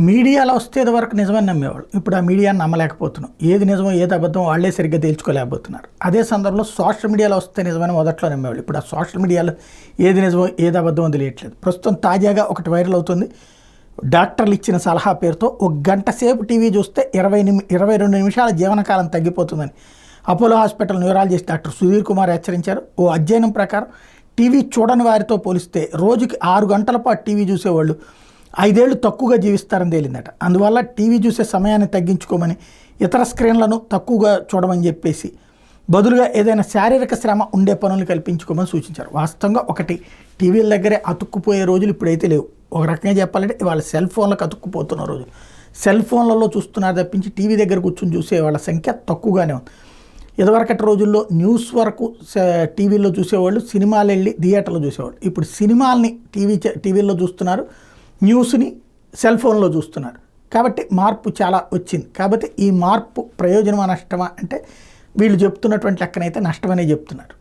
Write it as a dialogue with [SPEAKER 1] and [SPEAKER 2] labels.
[SPEAKER 1] మీడియాలో వస్తే వరకు నిజమని నమ్మేవాళ్ళు. ఇప్పుడు ఆ మీడియాని నమ్మలేకపోతున్నాం. ఏది నిజమో ఏది అబద్ధం వాళ్ళే సరిగ్గా తేల్చుకోలేకపోతున్నారు. అదే సందర్భంలో సోషల్ మీడియాలో వస్తే నిజమని మొదట్లో నమ్మేవాళ్ళు. ఇప్పుడు ఆ సోషల్ మీడియాలో ఏది నిజమో ఏది అబద్ధమో తెలియట్లేదు. ప్రస్తుతం తాజాగా ఒకటి వైరల్ అవుతుంది. డాక్టర్లు ఇచ్చిన సలహా పేరుతో 1 గంట సేపు టీవీ చూస్తే 22 నిమిషాల జీవనకాలం తగ్గిపోతుందని Apollo hospital neurologist doctor Sudhir Kumar హెచ్చరించారు. ఓ అధ్యయనం ప్రకారం టీవీ చూడని వారితో పోలిస్తే రోజుకి 6 గంటల పాటు టీవీ చూసేవాళ్ళు 5 ఏళ్ళు తక్కువగా జీవిస్తారని తేలిందట. అందువల్ల టీవీ చూసే సమయాన్ని తగ్గించుకోమని, ఇతర స్క్రీన్లను తక్కువగా చూడమని చెప్పేసి బదులుగా ఏదైనా శారీరక శ్రమ ఉండే పనులు కల్పించుకోమని సూచించారు. వాస్తవంగా ఒకటి టీవీల దగ్గరే అతుక్కుపోయే రోజులు ఇప్పుడైతే లేవు. ఒక రకంగా చెప్పాలంటే ఇవాళ సెల్ ఫోన్లకు అతుక్కుపోతున్న రోజులు. సెల్ ఫోన్లలో చూస్తున్నారు తప్పించి టీవీ దగ్గర కూర్చొని చూసే వాళ్ళ సంఖ్య తక్కువగానే ఉంది. ఇదివరకటి రోజుల్లో న్యూస్ వరకు టీవీలో చూసేవాళ్ళు, సినిమాలు వెళ్ళి థియేటర్లో చూసేవాళ్ళు. ఇప్పుడు సినిమాల్ని టీవీల్లో చూస్తున్నారు, న్యూస్ని సెల్ ఫోన్లో చూస్తున్నారు. కాబట్టి మార్పు చాలా వచ్చింది. కాబట్టి ఈ మార్పు ప్రయోజనమా నష్టమా అంటే వీళ్ళు చెప్తున్నటువంటి లెక్కనైతే నష్టమనే చెప్తున్నారు.